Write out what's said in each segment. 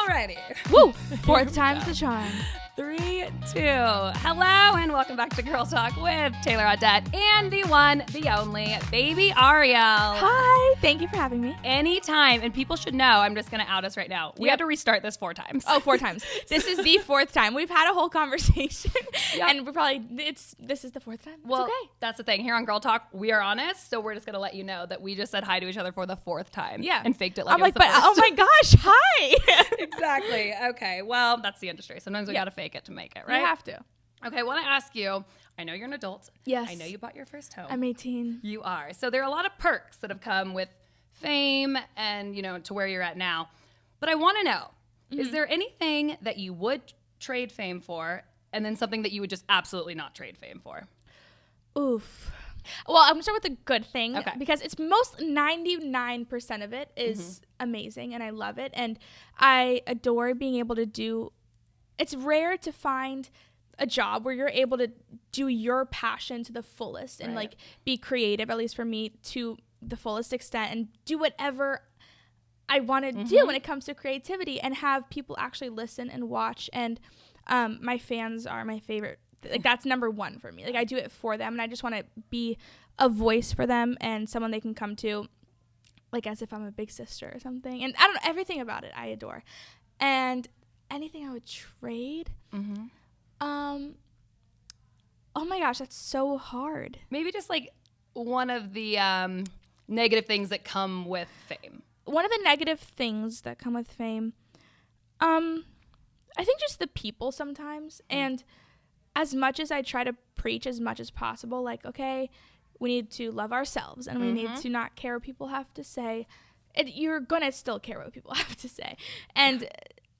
Alrighty. Woo! Fourth time's the charm. 3, 2. Hello and welcome back to Girl Talk with Taylor Audette and the one, the only, Baby Ariel. Hi. Thank you for having me. Anytime. And people should know, I'm just going to out us right now. We had to restart this 4 times. Oh, 4 times. This is the 4th time. We've had a whole conversation. Yep. And this is the 4th time. Well, it's okay. That's the thing. Here on Girl Talk, we are honest. So we're just going to let you know that we just said hi to each other for the 4th time. Yeah. And faked it like I'm it was like, the but first. oh my gosh, hi. Exactly. Okay. Well, that's the industry. Sometimes we got to fake it to make it, right? You have to. Okay. I want to ask you, I know you're an adult. Yes. I know you bought your first home. I'm 18. You are. So there are a lot of perks that have come with fame and, to where you're at now. But I want to know, is there anything that you would trade fame for and then something that you would just absolutely not trade fame for? Oof. Well, I'm going to start with a good thing because it's 99% of it is amazing and I love it. And I adore being able to do, it's rare to find a job where you're able to do your passion to the fullest and like be creative, at least for me, to the fullest extent and do whatever I want to do when it comes to creativity and have people actually listen and watch. And my fans are my favorite. Like that's number 1 for me. Like I do it for them and I just want to be a voice for them and someone they can come to like as if I'm a big sister or something. And I don't know, everything about it I adore. And anything I would trade? Oh my gosh, that's so hard. Maybe just like one of the negative things that come with fame. One of the negative things that come with fame, I think just the people sometimes. And as much as I try to preach as much as possible, like, okay, we need to love ourselves and we need to not care what people have to say. You're going to still care what people have to say. And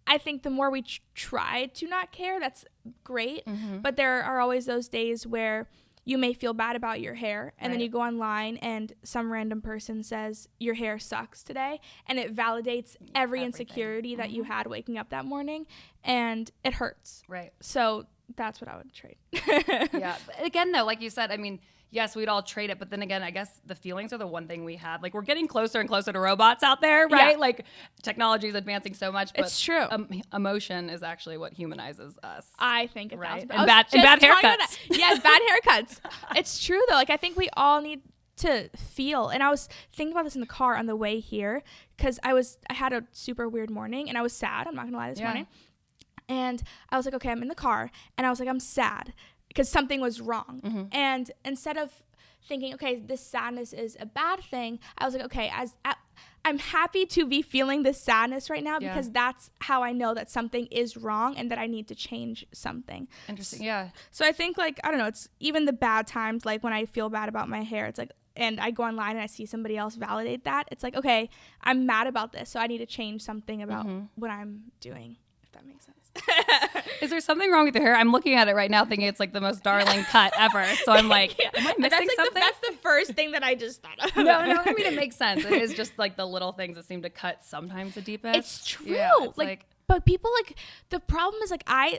I think the more we try to not care, that's great. But there are always those days where you may feel bad about your hair and then you go online and some random person says your hair sucks today and it validates every insecurity that you had waking up that morning and it hurts. Right. So that's what I would trade. Yeah. But again, though, like you said, I mean, yes, we'd all trade it. But then again, I guess the feelings are the one thing we have. Like we're getting closer and closer to robots out there, right? Yeah. Like technology is advancing so much. But it's true. Emotion is actually what humanizes us. I think 1,000%. Right? And bad haircuts. Yes, bad haircuts. It's true, though. Like I think we all need to feel. And I was thinking about this in the car on the way here because I had a super weird morning and I was sad. I'm not going to lie this morning. And I was like, okay, I'm in the car. And I was like, I'm sad because something was wrong. And instead of thinking, okay, this sadness is a bad thing, I was like, okay, I'm happy to be feeling this sadness right now because that's how I know that something is wrong and that I need to change something. Interesting, yeah. So I think, like, I don't know, it's even the bad times, like when I feel bad about my hair, it's like, and I go online and I see somebody else validate that, it's like, okay, I'm mad about this, so I need to change something about what I'm doing, if that makes sense. Is there something wrong with your hair? I'm looking at it right now thinking it's like the most darling cut ever. So I'm like, am I missing something? That's the first thing that I just thought of. No, I mean, it makes sense. It is just like the little things that seem to cut sometimes the deepest. It's true. Yeah, it's like, but people like, the problem is like, I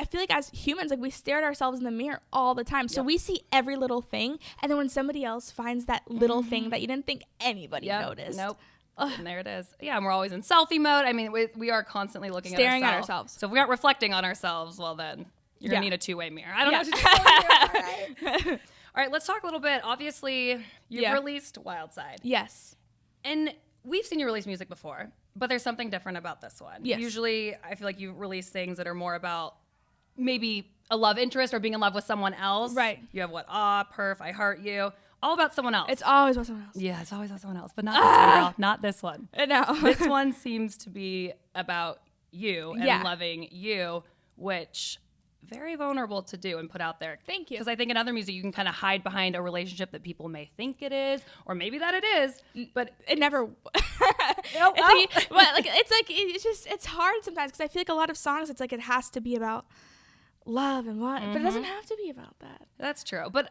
feel like as humans, like we stare at ourselves in the mirror all the time. So we see every little thing. And then when somebody else finds that little thing that you didn't think anybody noticed. Nope. And there it is. Yeah, and we're always in selfie mode. I mean, we are constantly staring at ourselves. So if we aren't reflecting on ourselves, well then you're going to need a 2-way mirror. I don't know what to do. All right, let's talk a little bit. Obviously, you've released Wildside. Yes. And we've seen you release music before, but there's something different about this one. Yes. Usually, I feel like you release things that are more about maybe a love interest or being in love with someone else. Right. You have Perf, I Heart You. All about someone else. It's always about someone else. Yeah, it's always about someone else. But not this one, girl. Not this one. No. This one seems to be about you and loving you, which very vulnerable to do and put out there. Thank you. Because I think in other music, you can kind of hide behind a relationship that people may think it is, or maybe that it is, but it never. It's hard sometimes because I feel like a lot of songs, it's like it has to be about love and what, but it doesn't have to be about that. That's true. But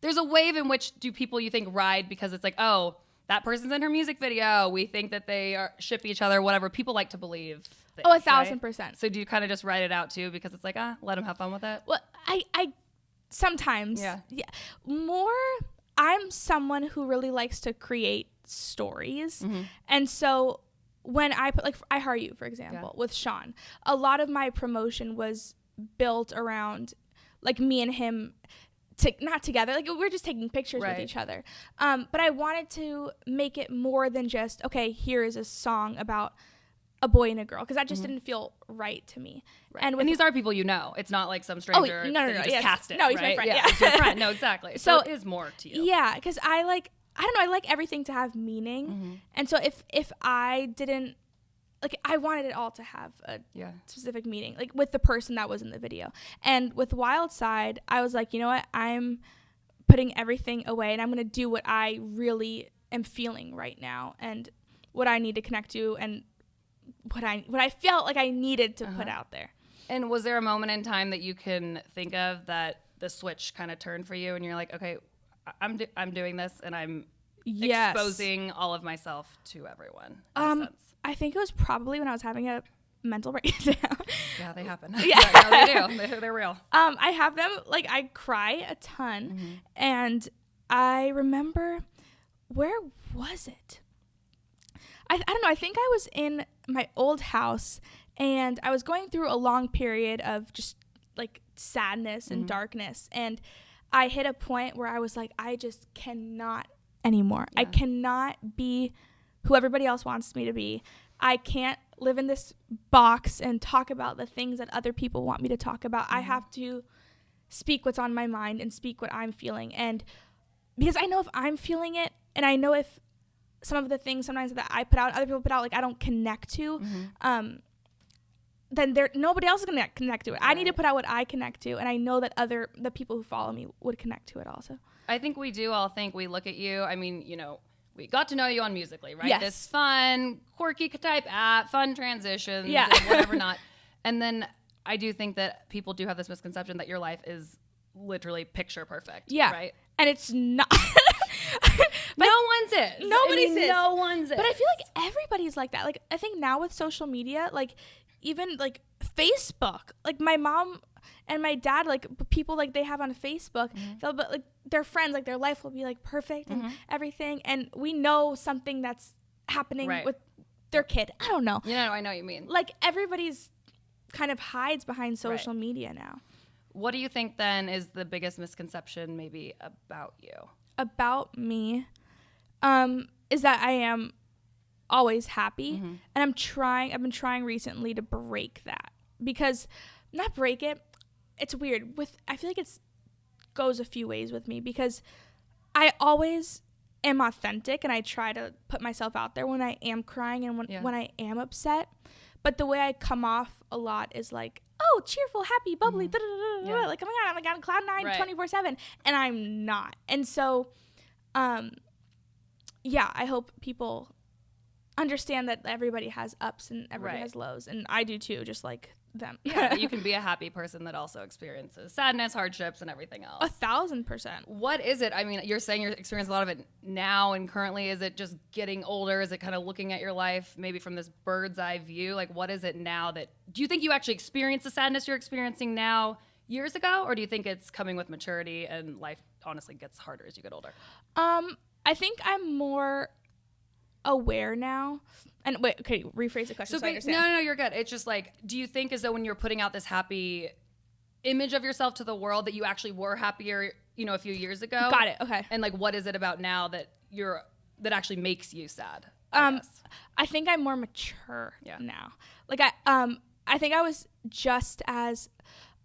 there's a wave in which do people you think ride because it's like, oh, that person's in her music video. We think that they ship each other, whatever. People like to believe things, 1,000%. Right? So do you kind of just write it out too because it's like, let them have fun with it? Well, I sometimes. Yeah. More, I'm someone who really likes to create stories. And so when I put like I Heart You, for example, with Sean, a lot of my promotion was built around like me and him not together, like we're just taking pictures with each other, but I wanted to make it more than just, okay, here is a song about a boy and a girl, because that just didn't feel right to me. And these are people you know. It's not like some stranger no, that you just cast it. No, he's my friend. Yeah. It's your friend. No, exactly. So it is more to you. Yeah, because I don't know, I like everything to have meaning. And so if I didn't, like, I wanted it all to have a specific meaning, like with the person that was in the video. And with Wildside, I was like, you know what, I'm putting everything away and I'm going to do what I really am feeling right now and what I need to connect to and what I felt like I needed to put out there. And was there a moment in time that you can think of that the switch kind of turned for you and you're like, okay, I'm doing this and I'm exposing all of myself to everyone? I think it was probably when I was having a mental breakdown. Yeah, they happen. Yeah, they do. They're real. I have them, like, I cry a ton. And I remember, where was it? I don't know. I think I was in my old house and I was going through a long period of just like sadness and darkness. And I hit a point where I was like, I just cannot anymore. I cannot be who everybody else wants me to be. I can't live in this box and talk about the things that other people want me to talk about. I have to speak what's on my mind and speak what I'm feeling. And because I know if I'm feeling it, and I know if some of the things sometimes that I put out, other people put out, like I don't connect to, then nobody else is going to connect to it. I need to put out what I connect to, and I know that the people who follow me would connect to it also. I think we do all think, we look at you, I mean, you know, we got to know you on Musical.ly, right? Yes. This fun, quirky type app, fun transitions, yeah, and whatever not. And then I do think that people do have this misconception that your life is literally picture perfect. Yeah. Right? And it's not. No one's is. Nobody's is. No one's is. But I feel like everybody's like that. Like, I think now with social media, like, even, like, Facebook, like, my mom and my dad, like, people, like, they have on Facebook, they'll, but, like, their friends, like, their life will be, like, perfect and everything. And we know something that's happening with their kid. I don't know. Yeah, I know what you mean. Like, everybody's kind of hides behind social media now. What do you think, then, is the biggest misconception maybe about you? About me, is that I am always happy. And I've been trying recently to break that, because not break it. It's weird I feel like it's goes a few ways with me, because I always am authentic and I try to put myself out there when I am crying and when I am upset. But the way I come off a lot is like, oh, cheerful, happy, bubbly, like, oh my God, I'm like on cloud 9 24/7, and I'm not. And so, I hope people understand that everybody has ups and everybody has lows, and I do too, just like them. Yeah, you can be a happy person that also experiences sadness, hardships, and everything else. 1,000%. What is it? I mean, you're saying you're experiencing a lot of it now and currently. Is it just getting older? Is it kind of looking at your life maybe from this bird's eye view? Like, what is it now that, do you think you actually experience the sadness you're experiencing now years ago? Or do you think it's coming with maturity and life honestly gets harder as you get older? I think I'm more aware now. And wait, okay, rephrase the question so I understand. No, you're good. It's just like, do you think as though when you're putting out this happy image of yourself to the world that you actually were happier, you know, a few years ago? Got it. Okay. And like, what is it about now that that actually makes you sad? I think I'm more mature now. Like I think I was just as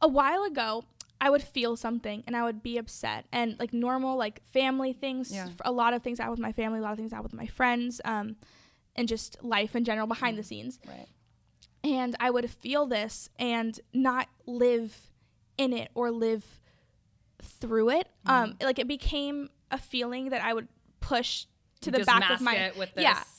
a while ago, I would feel something and I would be upset, and like normal, like family things, a lot of things out with my family, a lot of things out with my friends, and just life in general behind the scenes. Right. And I would feel this and not live in it or live through it. Like, it became a feeling that I would push to the back of my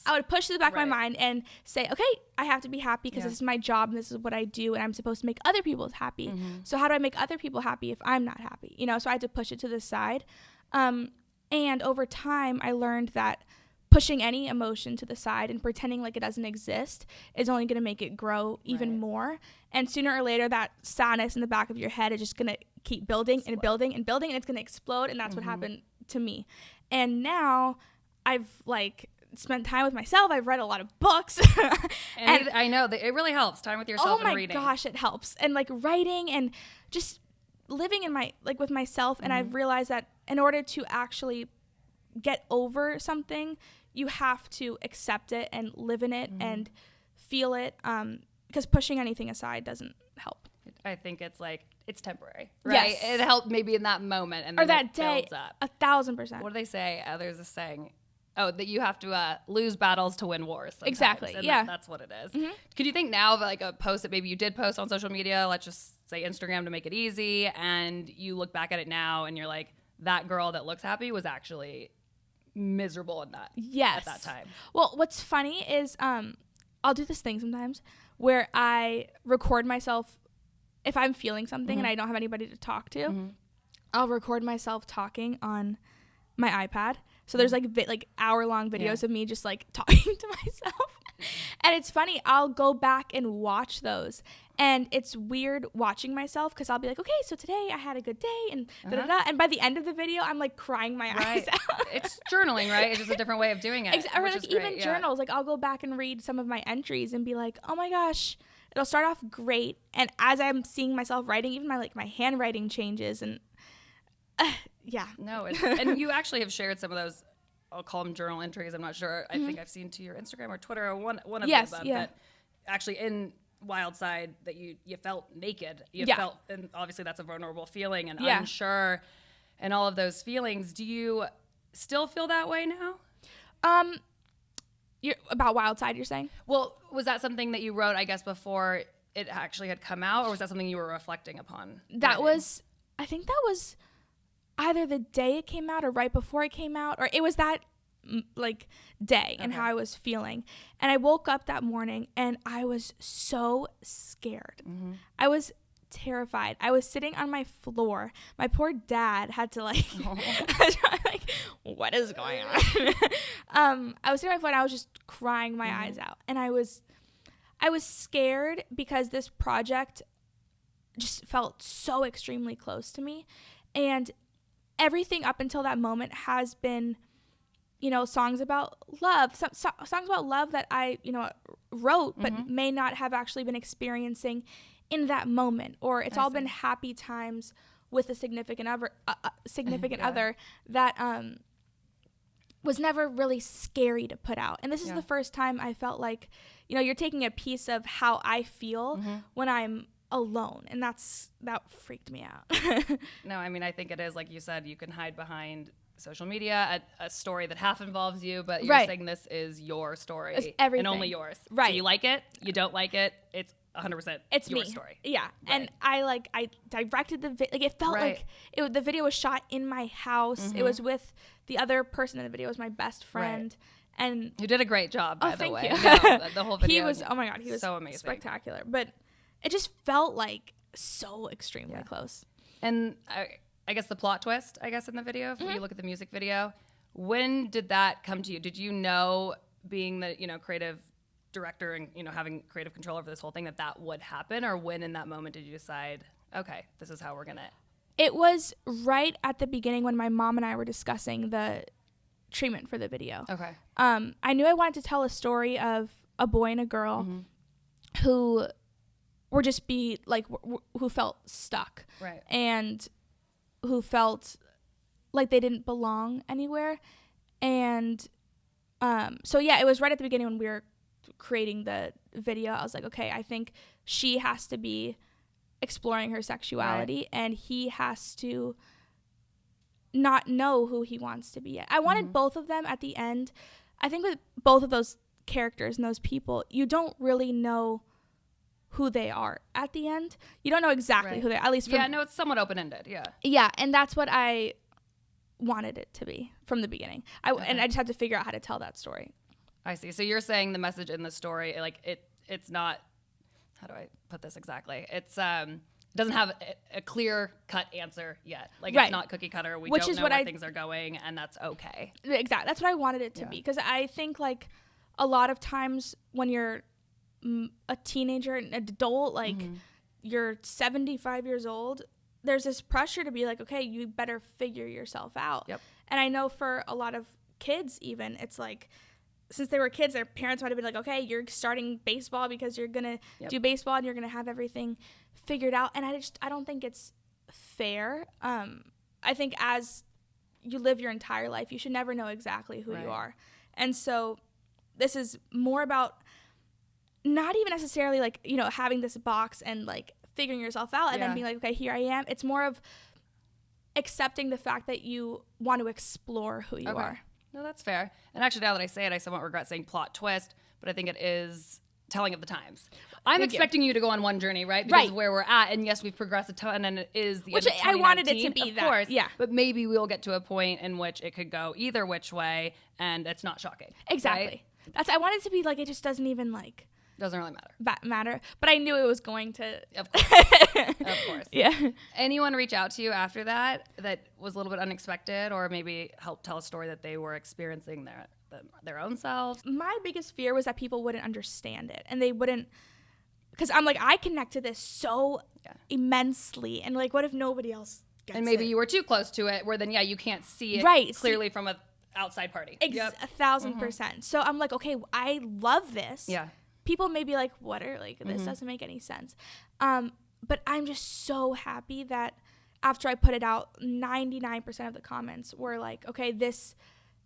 I would push to the back of my mind and say, okay, I have to be happy because this is my job and this is what I do, and I'm supposed to make other people happy. So how do I make other people happy if I'm not happy? You know, so I had to push it to the side. And over time, I learned that pushing any emotion to the side and pretending like it doesn't exist is only going to make it grow even more. And sooner or later, that sadness in the back of your head is just going to keep building and building and building, and it's going to explode. And that's what happened to me. And now I've like spent time with myself. I've read a lot of books. and I know that it really helps, time with yourself and reading. Oh my gosh, it helps. And like writing and just living in with myself. And I've realized that in order to actually get over something, you have to accept it and live in it and feel it, because pushing anything aside doesn't help. I think it's temporary, right? Yes. It helped maybe in that moment, and then or that it day, builds up. 1,000%. What do they say? There's a saying, that you have to lose battles to win wars sometimes. Exactly, and yeah. That's what it is. Could you think now of like a post that maybe you did post on social media, let's just say Instagram to make it easy, and you look back at it now and you're like, that girl that looks happy was actually miserable in that at that time. Well, what's funny is I'll do this thing sometimes where I record myself if I'm feeling something and I don't have anybody to talk to. I'll record myself talking on my iPad. So there's like hour-long videos of me just like talking to myself. And it's funny, I'll go back and watch those. And it's weird watching myself because I'll be like, okay, so today I had a good day and da-da-da. And by the end of the video, I'm like crying my eyes out. It's journaling, right? It's just a different way of doing it. Or like even journals. Like I'll go back and read some of my entries and be like, oh my gosh, it'll start off great. And as I'm seeing myself writing, even my handwriting changes. And No, and you actually have shared some of those, I'll call them journal entries. I'm not sure. I think I've seen to your Instagram or Twitter or one of them that actually in Wildside that you felt naked. You felt, and obviously that's a vulnerable feeling and unsure and all of those feelings. Do you still feel that way now? You're about Wildside, you're saying? Well, was that something that you wrote, I guess, before it actually had come out, or was that something you were reflecting upon? I think that was either the day it came out or right before it came out, or it was that day and how I was feeling. And I woke up that morning and I was so scared. I was terrified. I was sitting on my floor. My poor dad had to like what is going on? I was sitting on my floor and I was just crying my eyes out. And I was scared because this project just felt so extremely close to me. And everything up until that moment has been, songs about love, songs about love that I, wrote, but may not have actually been experiencing in that moment. Or it's all been happy times with a significant other that was never really scary to put out. And this is the first time I felt like, you're taking a piece of how I feel when I'm alone, and that freaked me out. No, I mean, I think it is, like you said, you can hide behind social media, a story that half involves you, but you're saying this is your story. It's everything. And only yours. Right. So you like it, you don't like it, it's 100% it's your me. Story. Yeah. Right. And I directed the video. Like it felt like the video was shot in my house. It was with the other person in the video was my best friend. And you did a great job, by the way. Thank you. No, the whole video. He was, oh my God, he was so amazing. Spectacular. But it just felt like so extremely close. And I guess the plot twist, I guess, in the video, if you look at the music video, when did that come to you? Did you know, being the, creative director and, having creative control over this whole thing, that would happen? Or when in that moment did you decide, okay, this is how we're going to... It was right at the beginning when my mom and I were discussing the treatment for the video. Okay. I knew I wanted to tell a story of a boy and a girl who were just who felt stuck. Right. And who felt like they didn't belong anywhere. And so it was right at the beginning when we were creating the video. I was like, okay, I think she has to be exploring her sexuality and he has to not know who he wants to be yet. I wanted both of them at the end. I think with both of those characters and those people, you don't really know who they are at the end. You don't know exactly who they are, at least no, it's somewhat open-ended. Yeah, and that's what I wanted it to be from the beginning. And I just had to figure out how to tell that story. I see. So you're saying the message in the story, it's not, how do I put this exactly? It's doesn't have a clear-cut answer yet. It's not cookie cutter. We don't know where things are going, and that's okay. Exactly. That's what I wanted it to be, because I think a lot of times when you're a teenager, an adult, you're 75 years old, there's this pressure to be like, okay, you better figure yourself out. Yep. And I know for a lot of kids even, it's like, since they were kids, their parents might have been like, okay, you're starting baseball because you're going to do baseball and you're going to have everything figured out. And I don't think it's fair. I think as you live your entire life, you should never know exactly who you are. And so this is more about not even necessarily like, you know, having this box and like figuring yourself out and then being like, okay, here I am. It's more of accepting the fact that you want to explore who you are. No, that's fair. And actually, now that I say it, I somewhat regret saying plot twist, but I think it is telling of the times. I'm expecting you to go on one journey, right? Because of where we're at. And yes, we've progressed a ton, and it is the which end of I wanted it to be of that. Course, yeah. But maybe we'll get to a point in which it could go either which way, and it's not shocking. Exactly. Right? I want it to be like, it just doesn't even like... Doesn't really matter. But I knew it was going to. Of course. Of course. Yeah. Anyone reach out to you after that was a little bit unexpected, or maybe help tell a story that they were experiencing their own selves? My biggest fear was that people wouldn't understand it, and they wouldn't, because I'm like, I connect to this so immensely, and like, what if nobody else gets it? And maybe you were too close to it, where then you can't see it clearly from a outside party. 1,000%. So I'm like, okay, I love this. Yeah. People may be like, what are, like, this doesn't make any sense. But I'm just so happy that after I put it out, 99% of the comments were like, okay, this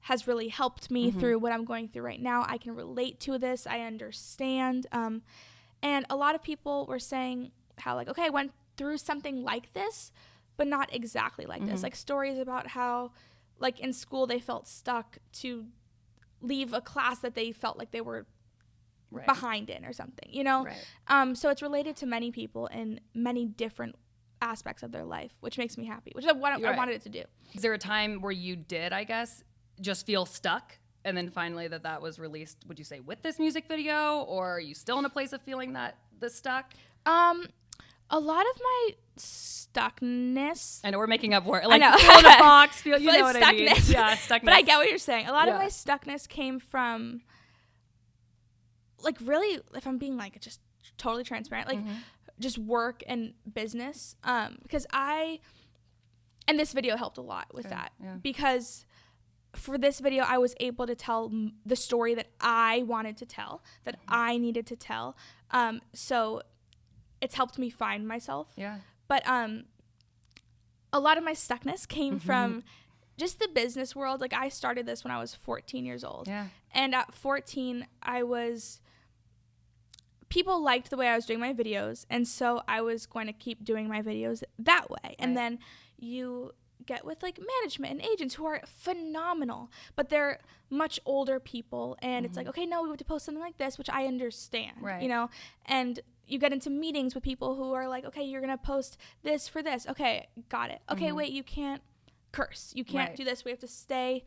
has really helped me through what I'm going through right now. I can relate to this. I understand. And a lot of people were saying how, like, okay, I went through something like this, but not exactly like this. Like, stories about how, like, in school they felt stuck to leave a class that they felt like they were behind in or something, you know? So it's related to many people in many different aspects of their life, which makes me happy, which is what I wanted it to do. Is there a time where you did, I guess, just feel stuck, and then finally that was released, would you say, with this music video, or are you still in a place of feeling this stuck? A lot of my stuckness. I know we're making up words. Like, feel in a box, you know what I mean? Yeah, stuckness. But I get what you're saying. A lot of my stuckness came from, like, really, if I'm being, like, just totally transparent, like, just work and business. Because and this video helped a lot with that. Yeah. Because for this video, I was able to tell the story that I wanted to tell, that I needed to tell. So it's helped me find myself. Yeah. But a lot of my stuckness came from just the business world. Like, I started this when I was 14 years old. Yeah. And at 14, people liked the way I was doing my videos, and so I was going to keep doing my videos that way. Right. And then you get with, like, management and agents who are phenomenal, but they're much older people, and it's like, okay, no, we have to post something like this, which I understand, you know? And you get into meetings with people who are like, okay, you're going to post this for this. Okay, got it. Okay, wait, you can't curse. You can't do this. We have to stay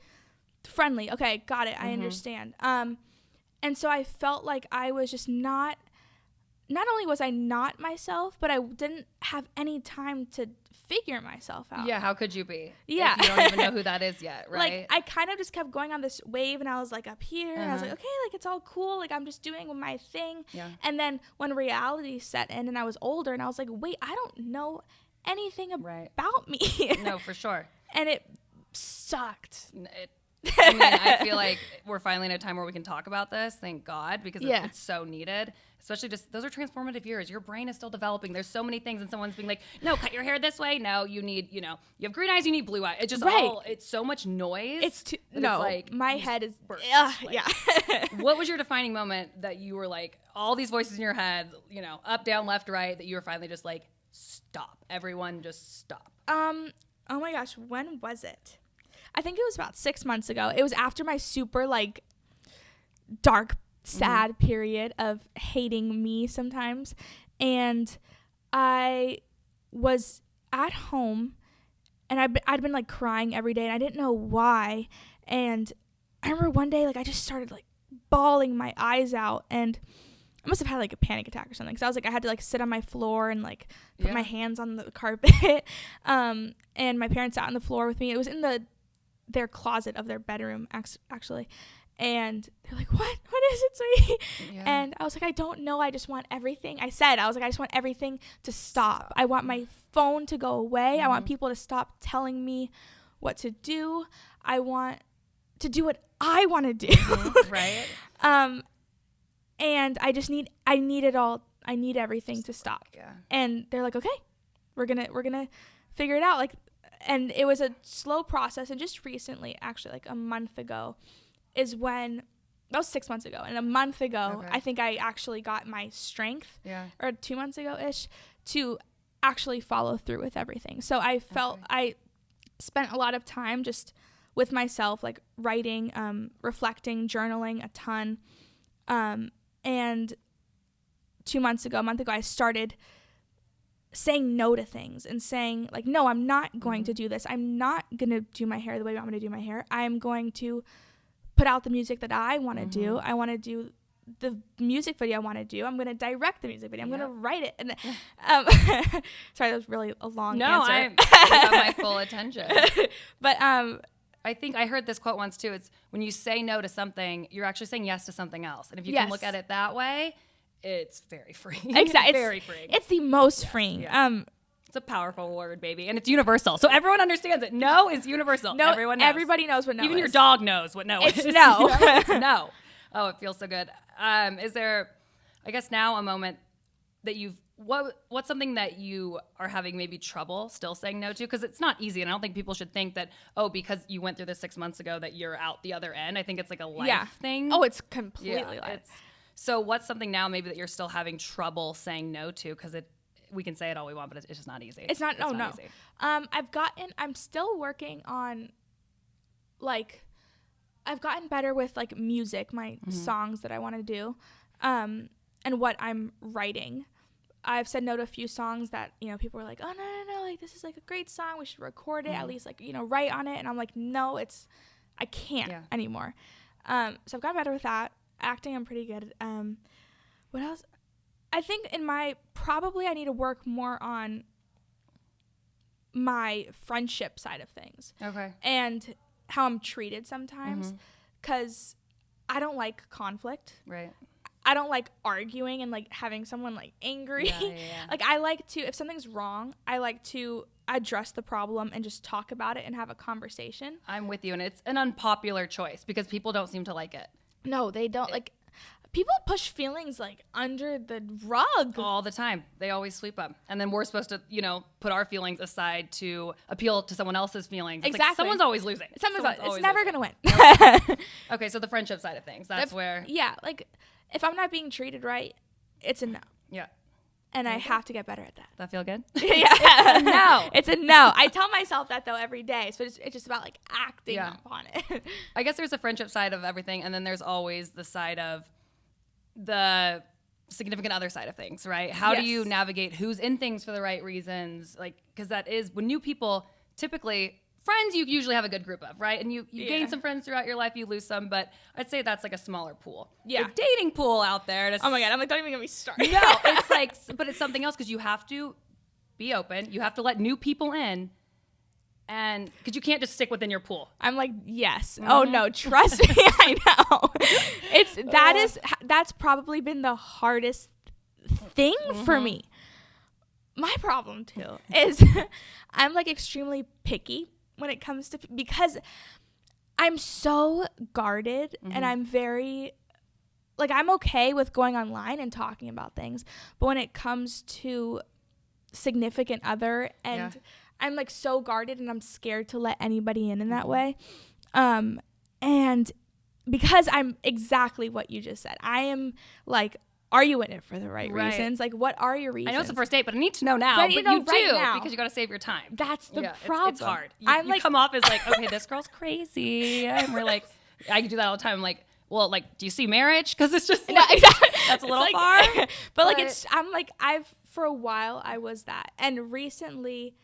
friendly. Okay, got it. I understand. And so I felt like I was just not only was I not myself, but I didn't have any time to figure myself out. Yeah, how could you be? Yeah. If you don't even know who that is yet, right? Like, I kind of just kept going on this wave, and I was, like, up here, and I was like, okay, like, it's all cool. Like, I'm just doing my thing. Yeah. And then when reality set in and I was older, and I was like, wait, I don't know anything about me. No, for sure. And it sucked. I mean, I feel like we're finally in a time where we can talk about this, thank God, because it's so needed. Especially just, those are transformative years. Your brain is still developing. There's so many things, and someone's being like, no, cut your hair this way. No, you need, you have green eyes, you need blue eyes. It's just it's so much noise. It's like my head is, What was your defining moment that you were like, all these voices in your head, up, down, left, right, that you were finally just like, stop. Everyone just stop. Oh my gosh, when was it? I think it was about 6 months ago. It was after my super, like, dark, sad period of hating me sometimes. And I was at home, and I'd been, like, crying every day, and I didn't know why. And I remember one day, like, I just started, like, bawling my eyes out, and I must have had, like, a panic attack or something. Because I was, like, I had to, like, sit on my floor and, like, put my hands on the carpet. And my parents sat on the floor with me. It was in their closet of their bedroom, actually. And they're like, what is it, sweetie? Yeah. And I was like, I don't know. I just want everything. I just want everything to stop. I want my phone to go away. I want people to stop telling me what to do. I want to do what I want to do. Right. And I need everything to stop. Yeah. And they're like, okay, we're gonna figure it out. Like, and it was a slow process. And just recently, actually, like a month ago, is when, that was 6 months ago. And a month ago, I think I actually got my strength, or 2 months ago-ish, to actually follow through with everything. So I felt, I spent a lot of time just with myself, like writing, reflecting, journaling a ton. And a month ago, I started saying no to things and saying, like, no, I'm not going to do this. I'm not going to do my hair the way I'm going to do my hair. I'm going to put out the music that I want to do. I want to do the music video I want to do. I'm going to direct the music video. I'm going to write it. And sorry, that was really a long answer. I got my full attention. But I think I heard this quote once too. It's when you say no to something, you're actually saying yes to something else. And if you can look at it that way, it's very freeing. Exactly. It's very freeing. It's the most freeing. Yeah. It's a powerful word, baby. And it's universal. So everyone understands it. No is universal. No, everyone knows. Everybody knows what no Even is. your dog knows what no it's is. No. It's no. Oh, it feels so good. Is there, I guess now, a moment that what's something that you are having maybe trouble still saying no to? Because it's not easy. And I don't think people should think that, because you went through this 6 months ago that you're out the other end. I think it's like a life thing. Oh, it's completely life. So what's something now maybe that you're still having trouble saying no to? Because we can say it all we want, but it's just not easy. It's not easy. I'm still working on, like, I've gotten better with, like, music, my songs that I want to do, and what I'm writing. I've said no to a few songs that, people were like, oh, no, like, this is, like, a great song. We should record it, at least, like, write on it. And I'm like, no, I can't anymore. So I've gotten better with that. Acting, I'm pretty good. What else? I think probably I need to work more on my friendship side of things. Okay. And how I'm treated sometimes. Because I don't like conflict. Right. I don't like arguing and, like, having someone, like, angry. Yeah. Like, I like to, if something's wrong, I like to address the problem and just talk about it and have a conversation. I'm with you. And it's an unpopular choice because people don't seem to like it. No, they don't. Like, people push feelings, like, under the rug. All the time. They always sweep them. And then we're supposed to, put our feelings aside to appeal to someone else's feelings. It's exactly. like someone's always losing. It's never going to win. Okay, so the friendship side of things. That's where... Yeah, like, if I'm not being treated right, it's a no. Yeah. And I have to get better at that. That feel good? Yeah. No. It's a no. I tell myself that, though, every day. So it's just about, like, acting upon it. I guess there's a friendship side of everything, and then there's always the side of the significant other side of things, right? How do you navigate who's in things for the right reasons? Like, because that is, when new people, typically, friends you usually have a good group of, right? And you gain some friends throughout your life, you lose some, but I'd say that's like a smaller pool. Yeah. The dating pool out there. Oh my God, I'm like, don't even get me started. No, it's like, but it's something else because you have to be open. You have to let new people in. And because you can't just stick within your pool. I'm like, yes. Oh no, trust me, I know. That's probably been the hardest thing for me. My problem too is I'm, like, extremely picky when it comes to, because I'm so guarded and I'm very, like, I'm okay with going online and talking about things, but when it comes to significant other and I'm, like, so guarded and I'm scared to let anybody in that way. And because I'm exactly what you just said, I am like, are you in it for the right reasons? Like, what are your reasons? I know it's the first date, but I need to know now. But you do, because you got to save your time. That's the problem. It's hard. You come off as like, okay, this girl's crazy. And we're like, I do that all the time. I'm like, well, like, do you see marriage? Because it's just, like, that's a little far. But, like, I'm like, for a while, I was that. And recently,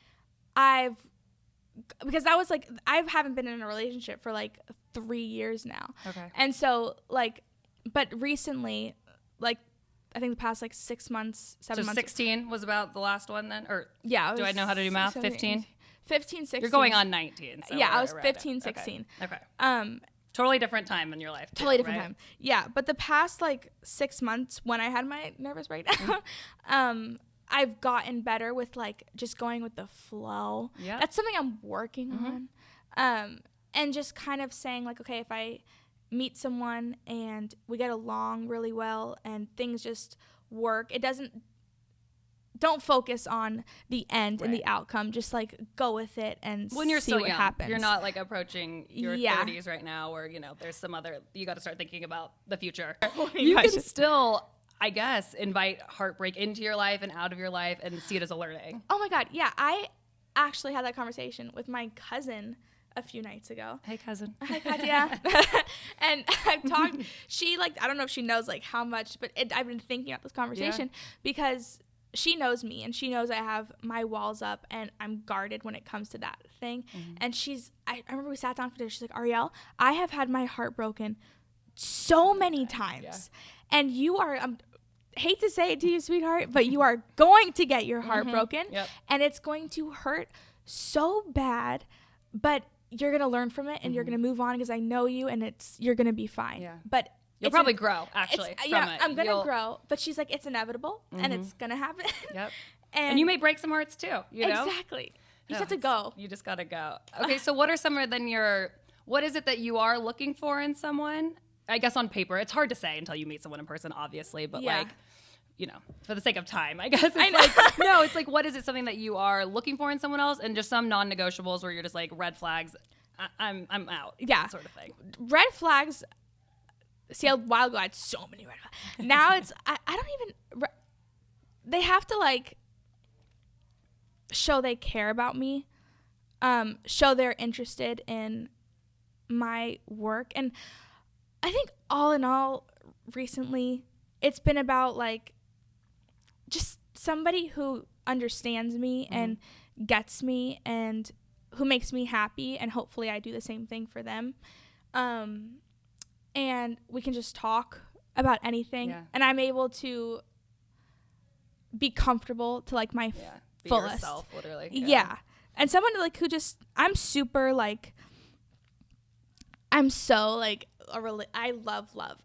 because that was, like, I haven't been in a relationship for, like, 3 years now. Okay. And so, like, but recently, like, I think the past, like, 6 months, 7 months. So 16 was about the last one then? Or yeah. Do I know how to do math? 15? 15, 16. You're going on 19. So yeah, I was 15, 16. Okay. Totally different time in your life. Totally different time. Yeah, but the past, like, 6 months when I had my nervous breakdown, I've gotten better with, like, just going with the flow. Yeah. That's something I'm working on. and just kind of saying like, okay, if I meet someone and we get along really well and things just work, don't focus on the end and the outcome. Just like go with it and when you're see still what young, happens. You're not like approaching your 30s right now, where there's some other. You got to start thinking about the future. You can still, I guess, invite heartbreak into your life and out of your life and see it as a learning. Oh my God, yeah, I actually had that conversation with my cousin a few nights ago. Hey, cousin. Hi, Katya. And I've talked. She I don't know if she knows how much, but I've been thinking about this conversation because she knows me and she knows I have my walls up and I'm guarded when it comes to that thing. And I remember we sat down for dinner. She's like, Ariel, I have had my heart broken so many times. And you are, hate to say it to you, sweetheart, but you are going to get your heart broken. And it's going to hurt so bad, but you're going to learn from it and you're going to move on because I know you and you're going to be fine. But you'll probably grow, actually. I'm going to grow. But she's like, it's inevitable and it's going to happen. And you may break some hearts too, you know? Exactly. You just have to go. You just got to go. Okay, so what are some of what is it that you are looking for in someone? I guess on paper, it's hard to say until you meet someone in person, obviously, but for the sake of time, I guess it's like, what is it, something that you are looking for in someone else, and just some non-negotiables where you're just like, red flags, I'm out, sort of thing. Red flags. See, a while ago I had so many red flags. Now it's I don't even. They have to show they care about me, show they're interested in my work, and I think all in all, recently it's been about just somebody who understands me and gets me and who makes me happy, and hopefully I do the same thing for them. And we can just talk about anything, and I'm able to be comfortable to my be fullest. Yourself, literally. And someone who just, I'm super I'm so I love love.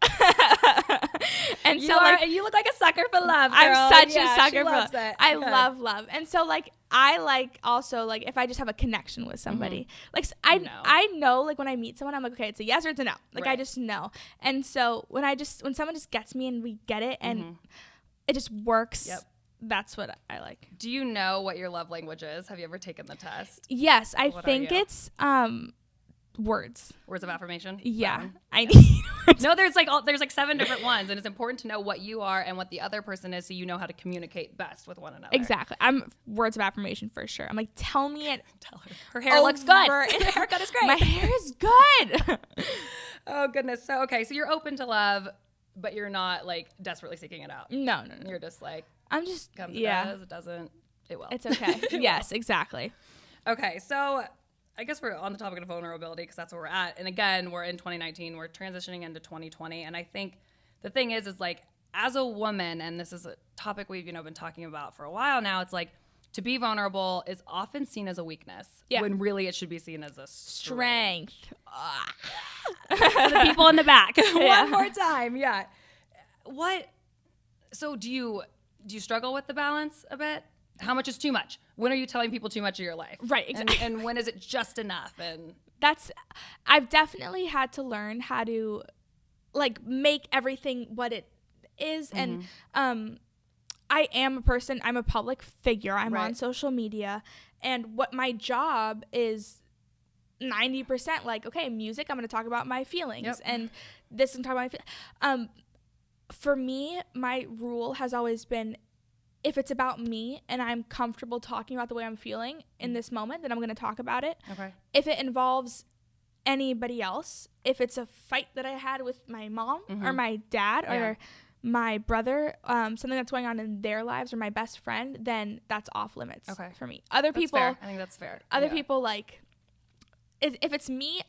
And you look like a sucker for love, girl. I'm such a sucker for love. It. I love love. And so I also if I just have a connection with somebody. I know when I meet someone, I'm like, okay, it's a yes or it's a no. I just know. And so when someone just gets me and we get it and it just works. That's what I like. Do you know what your love language is? Have you ever taken the test? Yes, I think it's words of affirmation. I need no, there's 7 different ones, and it's important to know what you are and what the other person is, so you know how to communicate best with one another. Exactly. I'm words of affirmation for sure. I'm tell me it. Tell her hair looks good. Her haircut is great. My hair is good. Oh goodness. So you're open to love, but you're not desperately seeking it out. No. You're just I'm just comes does, it doesn't, it will. It's okay. Yes, exactly. Okay, so I guess we're on the topic of vulnerability because that's where we're at. And again, we're in 2019. We're transitioning into 2020. And I think the thing is as a woman, and this is a topic we've been talking about for a while now, it's to be vulnerable is often seen as a weakness when really it should be seen as a strength. For the people in the back. One more time. Yeah. So do you struggle with the balance a bit? How much is too much? When are you telling people too much of your life? Right, exactly. And when is it just enough? And I've definitely had to learn how to make everything what it is. And I am a person, I'm a public figure. I'm on social media. And what my job is 90% okay, music, I'm going to talk about my feelings. And this, I'm talking about my feelings. For me, my rule has always been, if it's about me and I'm comfortable talking about the way I'm feeling in this moment, then I'm going to talk about it. Okay. If it involves anybody else, if it's a fight that I had with my mom or my dad or my brother, something that's going on in their lives, or my best friend, then that's off limits for me. Other people, fair. I think that's fair. Other people if it's me,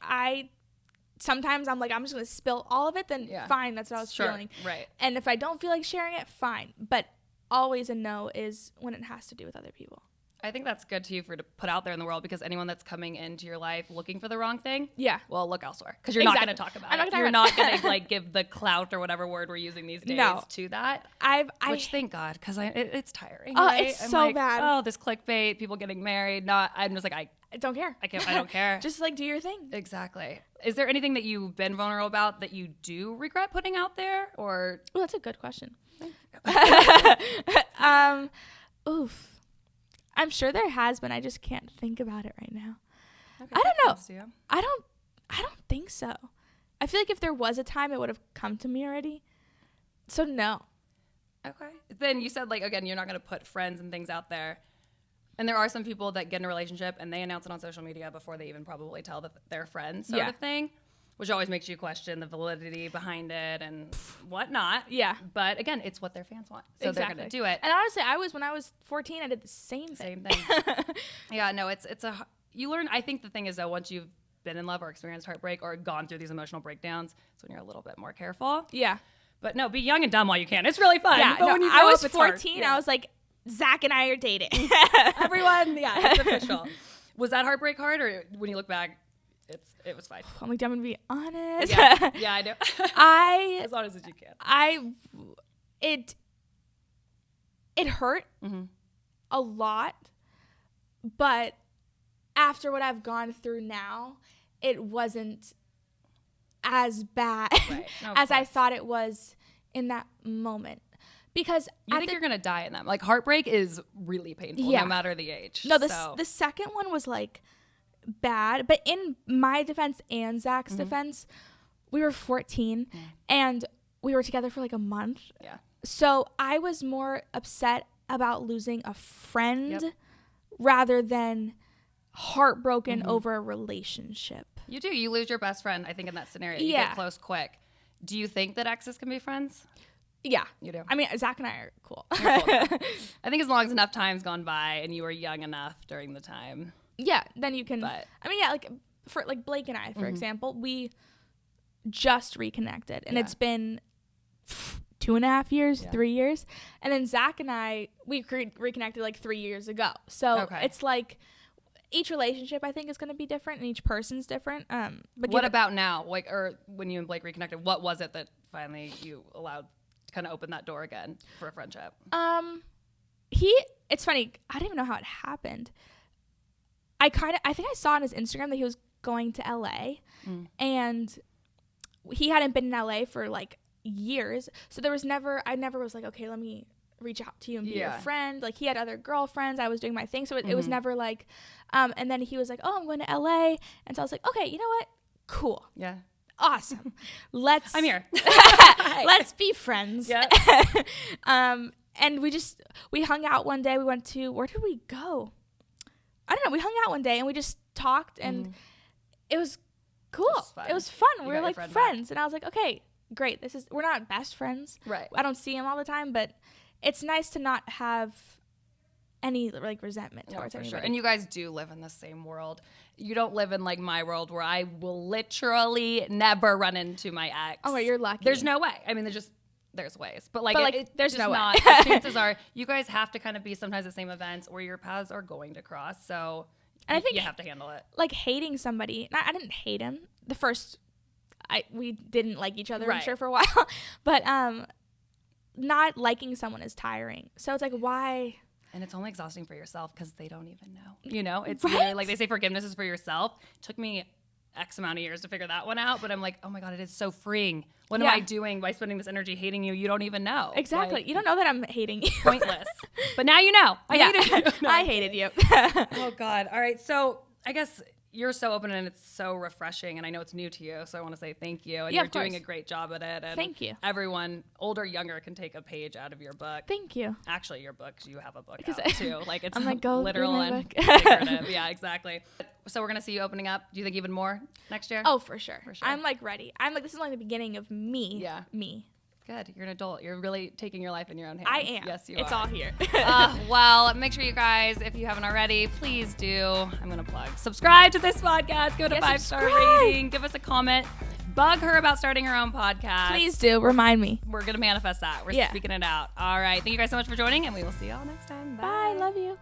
sometimes I'm I'm just going to spill all of it, then fine, that's what I was feeling. Right. And if I don't feel like sharing it, fine. But always a no is when it has to do with other people. I think that's good to put out there in the world, because anyone that's coming into your life looking for the wrong thing, well, look elsewhere, because you're not going to talk about it. You're not going to like give the clout or whatever word we're using these days to that. Which thank God, because it's tiring. Oh, right? it's I'm so like, bad. Oh, this clickbait, people getting married. I'm just like I don't care. I don't care. Just like do your thing. Exactly. Is there anything that you've been vulnerable about that you do regret putting out there, or? Well, that's a good question. Oof. I'm sure there has been. I just can't think about it right now. Okay, I don't know. I don't think so. I feel like if there was a time, it would have come to me already. So no. Okay. Then you said, like, again, you're not going to put friends and things out there. And there are some people that get in a relationship and they announce it on social media before they even probably tell that they're friends, sort of thing, which always makes you question the validity behind it and whatnot. Yeah. But again, it's what their fans want. So they're going to do it. And honestly, when I was 14, I did the same thing. Yeah, no, you learn. I think the thing is, though, once you've been in love or experienced heartbreak or gone through these emotional breakdowns, it's when you're a little bit more careful. Yeah. But no, be young and dumb while you can. It's really fun. Yeah, but when you I was up, 14. I was like, Zach and I are dating. Everyone, it's official. Was that heartbreak hard, or when you look back, it was fine? I'm like, I'm gonna be honest. Yeah, I know. As honest as you can. It hurt a lot, but after what I've gone through now, it wasn't as bad as I thought it was in that moment. Because you think you're gonna die in them. Like, heartbreak is really painful, no matter the age. No, the second one was like bad, but in my defense and Zach's defense, we were 14 and we were together for like a month. Yeah. So I was more upset about losing a friend rather than heartbroken over a relationship. You do. You lose your best friend, I think, in that scenario. You get close quick. Do you think that exes can be friends? Yeah. You do? I mean, Zach and I are cool. You're cool. I think as long as enough time's gone by and you were young enough during the time. Yeah, then you can. But, I mean, yeah, like for like Blake and I, for example, we just reconnected. And it's been 2.5 years, 3 years. And then Zach and I, we reconnected like 3 years ago. So it's like each relationship, I think, is going to be different and each person's different. But what about now? Like, or when you and Blake reconnected, what was it that finally you allowed to kind of open that door again for a friendship? It's funny. I don't even know how it happened. I think I saw on his Instagram that he was going to LA and he hadn't been in LA for like years. So I never was like, okay, let me reach out to you and be your friend. Like, he had other girlfriends. I was doing my thing. So it was never like, and then he was like, oh, I'm going to LA. And so I was like, okay, you know what? Cool. Yeah. Awesome. I'm here. Let's be friends. Yeah. And we hung out one day. We went to, where did we go? I don't know. We hung out one day and we just talked and it was cool. It was fun. We were like friends. And I was like, okay, great. We're not best friends. Right. I don't see him all the time, but it's nice to not have any like resentment towards anybody. Sure. And you guys do live in the same world. You don't live in like my world where I will literally never run into my ex. Oh, you're lucky. There's no way. I mean, there's ways, but there's no way. The chances are you guys have to kind of be sometimes at the same events or your paths are going to cross. So I think you have to handle it. Like hating somebody. I didn't hate him. We didn't like each other, I'm sure, for a while. But not liking someone is tiring. So it's like, why? And it's only exhausting for yourself because they don't even know. You know, it's really, like they say forgiveness is for yourself. It took me X amount of years to figure that one out. But I'm like, oh my God, it is so freeing. What am I doing by spending this energy hating you? You don't even know. Exactly. Like, you don't know that I'm hating you. Pointless. But now you know. I hated you. No. I hated you. Oh God. All right. So I guess you're so open and it's so refreshing, and I know it's new to you, so I want to say thank you. And you're doing a great job at it. And thank you. Everyone, old or younger, can take a page out of your book. Thank you. Actually, your book, you have a book out too. Like, it's I'm like, go literal and figurative. Yeah, exactly. So we're gonna see you opening up. Do you think even more next year? Oh, for sure. I'm like ready. I'm like, this is like the beginning of me. Yeah. Me. Good. You're an adult. You're really taking your life in your own hands. I am. Yes, you are. It's all here. Well, make sure you guys, if you haven't already, please do. I'm going to plug. Subscribe to this podcast. Give it a 5-star rating. Give us a comment. Bug her about starting her own podcast. Please do. Remind me. We're going to manifest that. We're speaking it out. All right. Thank you guys so much for joining, and we will see y'all next time. Bye. Bye. Love you.